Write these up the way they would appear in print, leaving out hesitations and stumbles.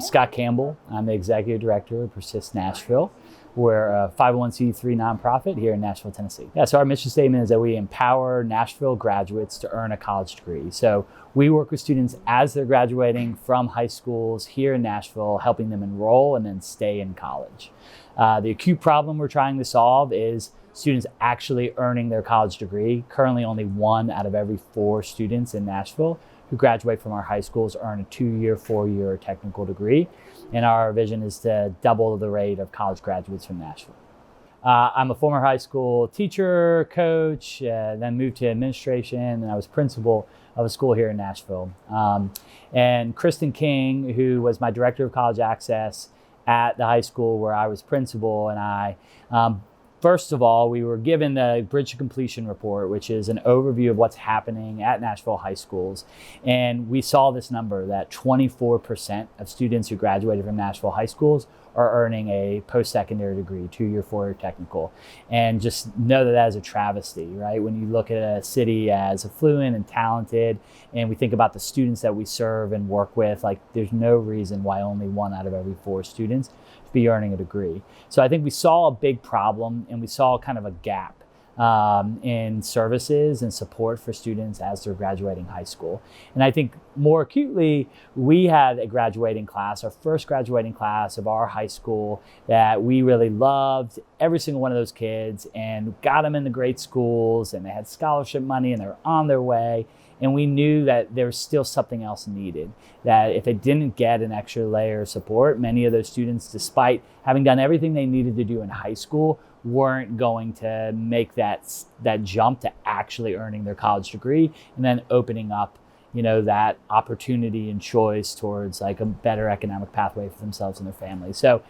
I'm Scott Campbell. I'm the executive director of Persist Nashville. We're a 501c3 nonprofit here in Nashville, Tennessee. Yeah, so our mission statement is that we empower Nashville graduates to earn a college degree. So we work with students as they're graduating from high schools here in Nashville, helping them enroll and then stay in college. The acute problem we're trying to solve is students actually earning their college degree. Currently, only 1 out of every 4 students in Nashville who graduate from our high schools earn a 2-year, 4-year technical degree. And our vision is to double the rate of college graduates from Nashville. I'm a former high school teacher, coach, then moved to administration, and I was principal of a school here in Nashville. And Kristen King, who was my director of college access at the high school where I was principal, and I, first of all, we were given the Bridge to Completion report, which is an overview of what's happening at Nashville high schools. And we saw this number that 24% of students who graduated from Nashville high schools are earning a post-secondary degree, 2-year, 4-year technical. And just know that is a travesty, right? When you look at a city as affluent and talented, and we think about the students that we serve and work with, like there's no reason why only 1 out of every 4 students be earning a degree. So I think we saw a big problem, and we saw kind of a gap in services and support for students as they're graduating high school. And I think more acutely, we had a graduating class, our first graduating class of our high school, that we really loved every single one of those kids and got them into great schools, and they had scholarship money and they were on their way. And we knew that there was still something else needed, that if they didn't get an extra layer of support, many of those students, despite having done everything they needed to do in high school, weren't going to make that jump to actually earning their college degree and then opening up, that opportunity and choice towards like a better economic pathway for themselves and their families. So,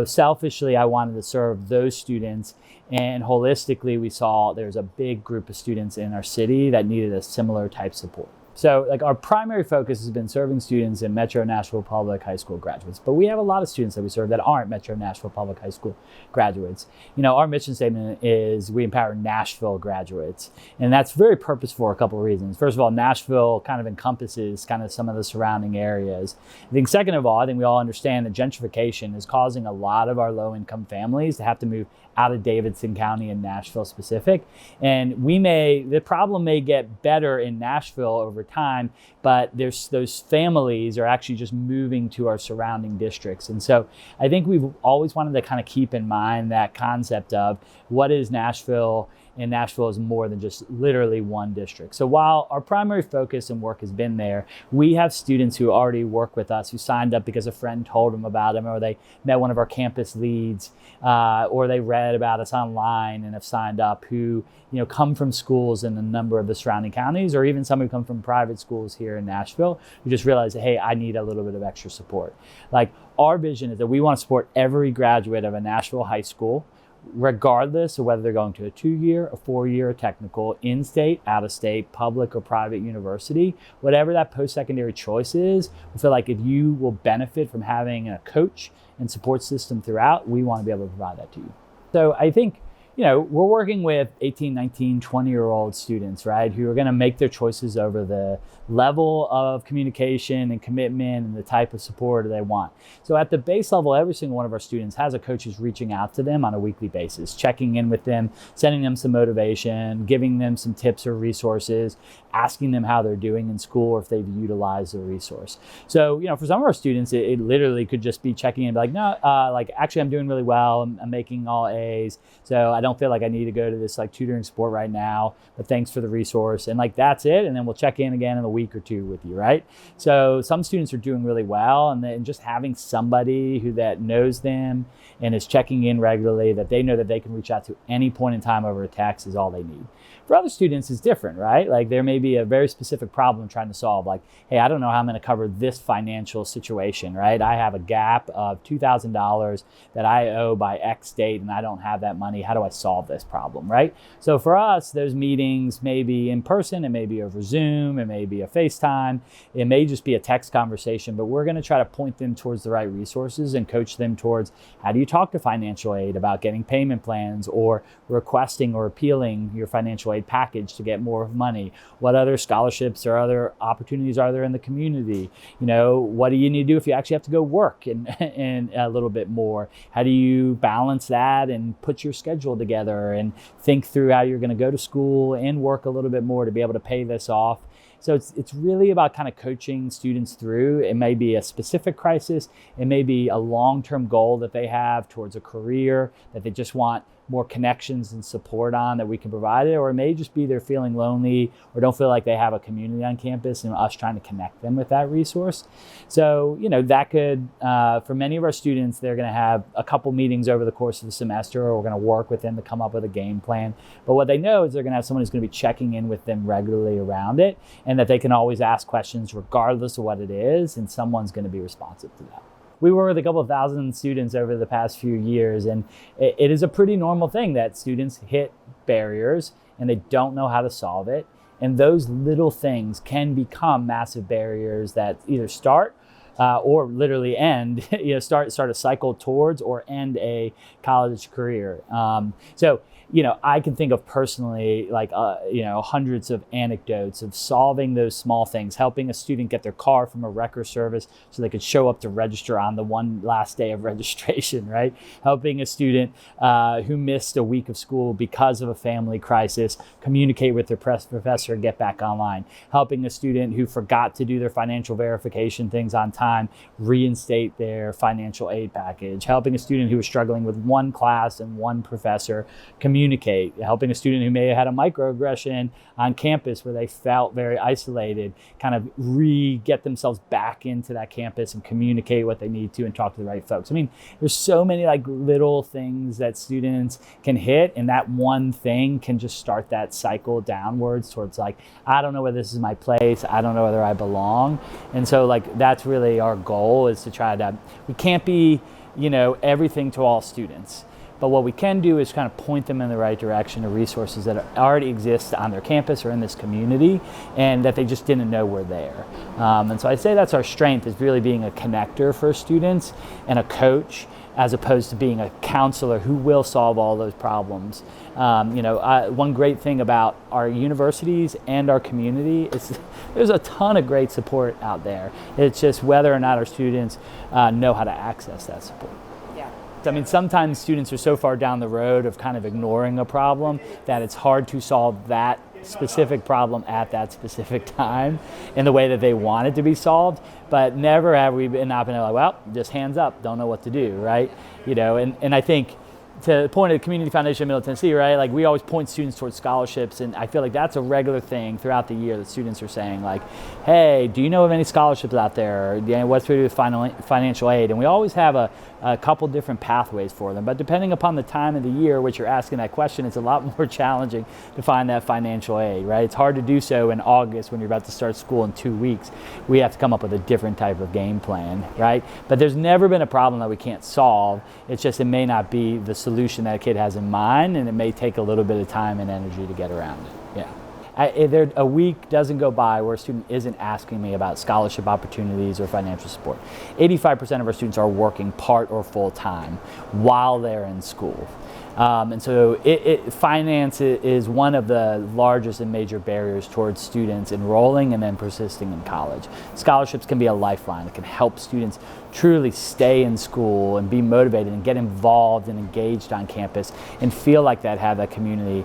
selfishly, I wanted to serve those students, and holistically, we saw there's a big group of students in our city that needed a similar type support. So our primary focus has been serving students in Metro Nashville Public High School graduates, but we have a lot of students that we serve that aren't Metro Nashville Public High School graduates. Our mission statement is we empower Nashville graduates, and that's very purposeful for a couple of reasons. First of all, Nashville kind of encompasses kind of some of the surrounding areas. I think second of all, I think we all understand that gentrification is causing a lot of our low-income families to have to move out of Davidson County and Nashville specific. And the problem may get better in Nashville over time, but those families are actually just moving to our surrounding districts. And so I think we've always wanted to kind of keep in mind that concept of what is Nashville, and Nashville is more than just literally one district. So while our primary focus and work has been there, we have students who already work with us who signed up because a friend told them about them, or they met one of our campus leads, or they read about us online and have signed up, who come from schools in a number of the surrounding counties, or even some who come from private schools here in Nashville who just realize, hey, I need a little bit of extra support. Like, our vision is that we want to support every graduate of a Nashville high school, regardless of whether they're going to a 2-year, a 4-year technical, in-state, out-of-state, public or private university, whatever that post-secondary choice is. We feel like if you will benefit from having a coach and support system throughout, we want to be able to provide that to you. So I think, we're working with 18, 19, 20-year-old students, right, who are going to make their choices over the level of communication and commitment and the type of support they want. So at the base level, every single one of our students has a coach who's reaching out to them on a weekly basis, checking in with them, sending them some motivation, giving them some tips or resources, asking them how they're doing in school or if they've utilized the resource. So, for some of our students, it literally could just be checking in and be like, no, actually I'm doing really well. I'm making all A's. So I don't feel like I need to go to this tutoring support right now, but thanks for the resource. And that's it. And then we'll check in again in a week or two with you, right? So some students are doing really well, and then just having somebody that knows them and is checking in regularly, that they know that they can reach out to any point in time over a text, is all they need. For other students, it's different, right? Like, there may be a very specific problem trying to solve, like, hey, I don't know how I'm going to cover this financial situation, right? I have a gap of $2,000 that I owe by X date, and I don't have that money. How do I solve this problem, right? So for us, those meetings may be in person, it may be over Zoom, it may be a FaceTime, it may just be a text conversation, but we're going to try to point them towards the right resources and coach them towards how do you talk to financial aid about getting payment plans or requesting or appealing your financial aid package to get more money. What other scholarships or other opportunities are there in the community? What do you need to do if you actually have to go work and a little bit more? How do you balance that and put your schedule together and think through how you're going to go to school and work a little bit more to be able to pay this off? So it's really about kind of coaching students through. It may be a specific crisis. It may be a long-term goal that they have towards a career that they just want more connections and support on that we can provide it, or it may just be they're feeling lonely or don't feel like they have a community on campus and us trying to connect them with that resource. So, that could, for many of our students, they're going to have a couple meetings over the course of the semester, or we're going to work with them to come up with a game plan. But what they know is they're going to have someone who's going to be checking in with them regularly around it, and that they can always ask questions regardless of what it is, and someone's going to be responsive to that. We work with a couple of thousand students over the past few years, and it is a pretty normal thing that students hit barriers and they don't know how to solve it. And those little things can become massive barriers that either start or literally end, start a cycle towards or end a college career. I can think of personally hundreds of anecdotes of solving those small things, helping a student get their car from a wrecker service so they could show up to register on the one last day of registration, right? Helping a student who missed a week of school because of a family crisis communicate with their professor and get back online. Helping a student who forgot to do their financial verification things on time reinstate their financial aid package. Helping a student who was struggling with one class and one professor communicate. Helping a student who may have had a microaggression on campus where they felt very isolated, kind of get themselves back into that campus and communicate what they need to and talk to the right folks. I mean, there's so many little things that students can hit, and that one thing can just start that cycle downwards towards I don't know whether this is my place, I don't know whether I belong. And so that's really our goal, is to try to, we can't be, everything to all students. But what we can do is kind of point them in the right direction to resources that already exist on their campus or in this community, and that they just didn't know were there. And so I'd say that's our strength, is really being a connector for students and a coach, as opposed to being a counselor who will solve all those problems. One great thing about our universities and our community is there's a ton of great support out there. It's just whether or not our students know how to access that support. I mean, sometimes students are so far down the road of kind of ignoring a problem that it's hard to solve that specific problem at that specific time in the way that they want it to be solved. But never have we not been well, just hands up, don't know what to do, right? And I think, to the point of the Community Foundation of Middle Tennessee, right? We always point students towards scholarships, and I feel like that's a regular thing throughout the year that students are saying hey, do you know of any scholarships out there? Or, what's to do with financial aid? And we always have a couple different pathways for them, but depending upon the time of the year which you're asking that question, it's a lot more challenging to find that financial aid, right? It's hard to do so in August when you're about to start school in 2 weeks. We have to come up with a different type of game plan, right? But there's never been a problem that we can't solve. It's just, it may not be the solution that a kid has in mind, and it may take a little bit of time and energy to get around it. A week doesn't go by where a student isn't asking me about scholarship opportunities or financial support. 85% of our students are working part or full time while they're in school. And so finance is one of the largest and major barriers towards students enrolling and then persisting in college. Scholarships can be a lifeline. It can help students truly stay in school and be motivated and get involved and engaged on campus and feel like have that community.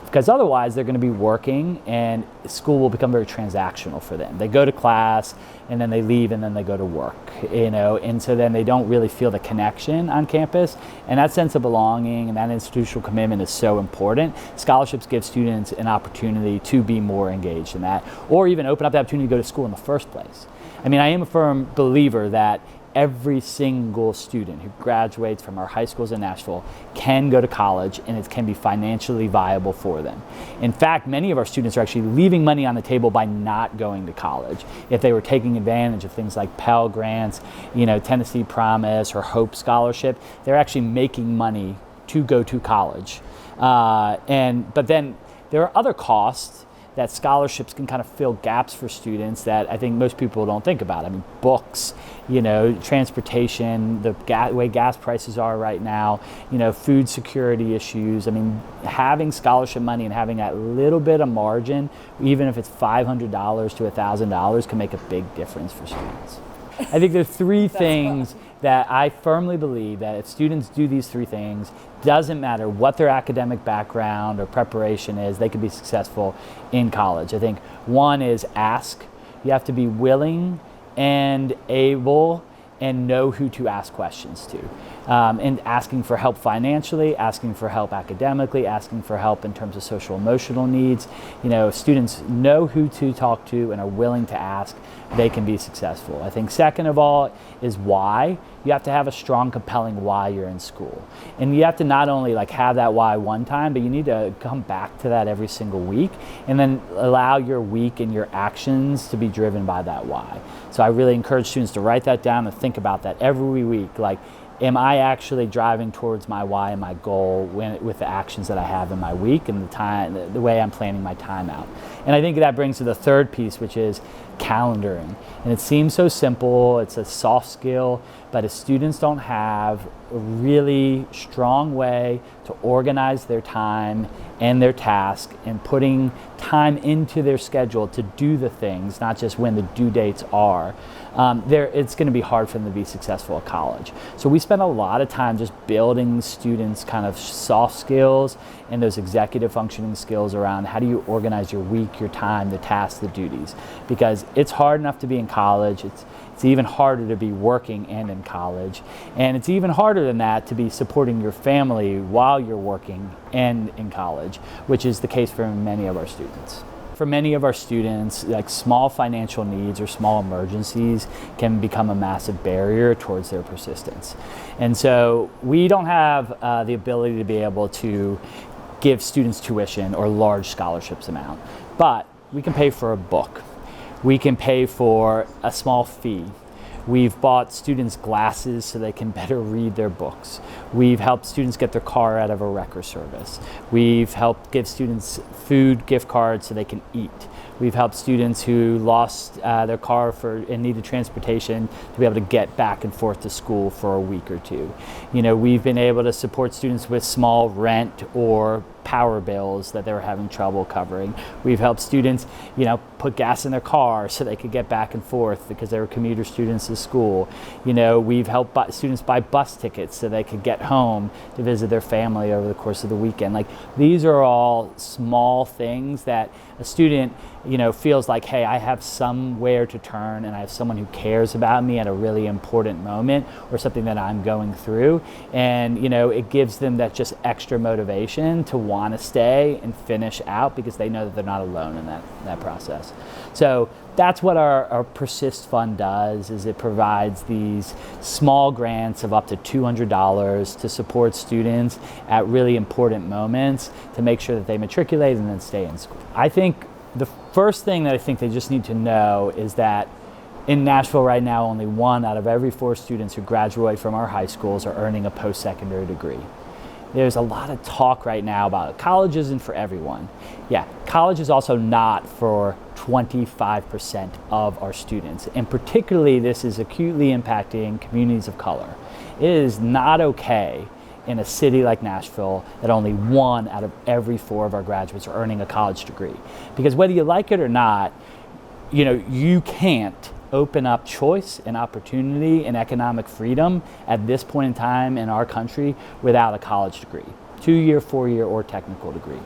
Because otherwise they're going to be working and school will become very transactional for them. They go to class and then they leave and then they go to work, and so then they don't really feel the connection on campus. And that sense of belonging and that institutional commitment is so important. Scholarships give students an opportunity to be more engaged in that, or even open up the opportunity to go to school in the first place. I mean, I am a firm believer that every single student who graduates from our high schools in Nashville can go to college, and it can be financially viable for them. In fact, many of our students are actually leaving money on the table by not going to college. If they were taking advantage of things like Pell Grants, Tennessee Promise or Hope Scholarship, they're actually making money to go to college. But then there are other costs that scholarships can kind of fill gaps for students that I think most people don't think about. I mean, books, transportation, the way gas prices are right now, food security issues. I mean, having scholarship money and having that little bit of margin, even if it's $500 to $1,000, can make a big difference for students. I think there are three things that I firmly believe that if students do these three things, doesn't matter what their academic background or preparation is, they can be successful in college. I think one is ask. You have to be willing and able and know who to ask questions to. And asking for help financially, asking for help academically, asking for help in terms of social emotional needs. Students know who to talk to and are willing to ask, they can be successful. I think second of all is why. You have to have a strong, compelling why you're in school. And you have to not only have that why one time, but you need to come back to that every single week and then allow your week and your actions to be driven by that why. So I really encourage students to write that down and think about that every week. Am I actually driving towards my why and my goal with the actions that I have in my week and the way I'm planning my time out? And I think that brings to the third piece, which is calendaring. And it seems so simple, it's a soft skill, but if students don't have a really strong way to organize their time and their task and putting time into their schedule to do the things, not just when the due dates are, it's going to be hard for them to be successful at college. So we spend a lot of time just building students' kind of soft skills and those executive functioning skills around how do you organize your week, your time, the tasks, the duties. Because it's hard enough to be in college, it's even harder to be working and in college. And it's even harder than that to be supporting your family while you're working and in college, which is the case for many of our students. For many of our students, small financial needs or small emergencies can become a massive barrier towards their persistence. And so we don't have the ability to be able to give students tuition or large scholarships amount, but we can pay for a book. We can pay for a small fee. We've bought students glasses so they can better read their books. We've helped students get their car out of a wrecker service. We've helped give students food gift cards so they can eat. We've helped students who lost their car and needed transportation to be able to get back and forth to school for a week or two. We've been able to support students with small rent or power bills that they were having trouble covering. We've helped students, put gas in their car so they could get back and forth because they were commuter students to school. We've helped students buy bus tickets so they could get home to visit their family over the course of the weekend. These are all small things that a student, feels like, hey, I have somewhere to turn and I have someone who cares about me at a really important moment or something that I'm going through. And, it gives them that just extra motivation to want to stay and finish out because they know that they're not alone in that process. So that's what our Persist Fund does, is it provides these small grants of up to $200 to support students at really important moments to make sure that they matriculate and then stay in school. I think the first thing that I think they just need to know is that in Nashville right now, only 1 out of every 4 students who graduate from our high schools are earning a post-secondary degree. There's a lot of talk right now about college isn't for everyone. Yeah, college is also not for 25% of our students. And particularly this is acutely impacting communities of color. It is not okay in a city like Nashville that only 1 out of every 4 of our graduates are earning a college degree. Because whether you like it or not, you can't open up choice and opportunity and economic freedom at this point in time in our country without a college degree, 2-year, 4-year, or technical degree.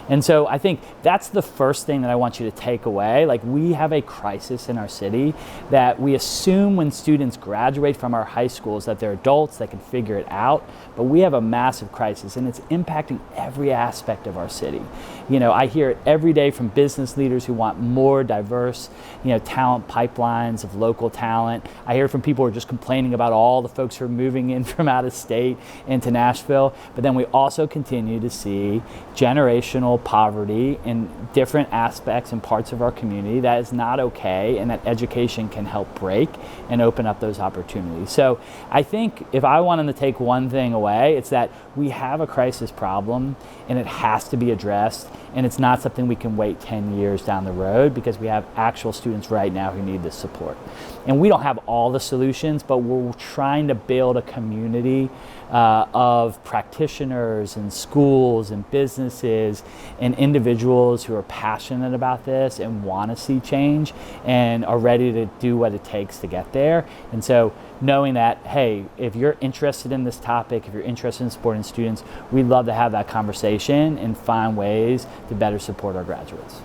And so I think that's the first thing that I want you to take away. We have a crisis in our city that we assume when students graduate from our high schools that they're adults, they can figure it out, but we have a massive crisis and it's impacting every aspect of our city. I hear it every day from business leaders who want more diverse, talent pipelines of local talent. I hear from people who are just complaining about all the folks who are moving in from out of state into Nashville, but then we also continue to see generational educational poverty in different aspects and parts of our community that is not okay, and that education can help break and open up those opportunities. So I think if I wanted to take one thing away, it's that we have a crisis problem and it has to be addressed, and it's not something we can wait 10 years down the road, because we have actual students right now who need this support. And we don't have all the solutions, but we're trying to build a community of practitioners and schools and businesses and individuals who are passionate about this and want to see change and are ready to do what it takes to get there. And so knowing that, hey, if you're interested in this topic, if you're interested in supporting students, we'd love to have that conversation and find ways to better support our graduates.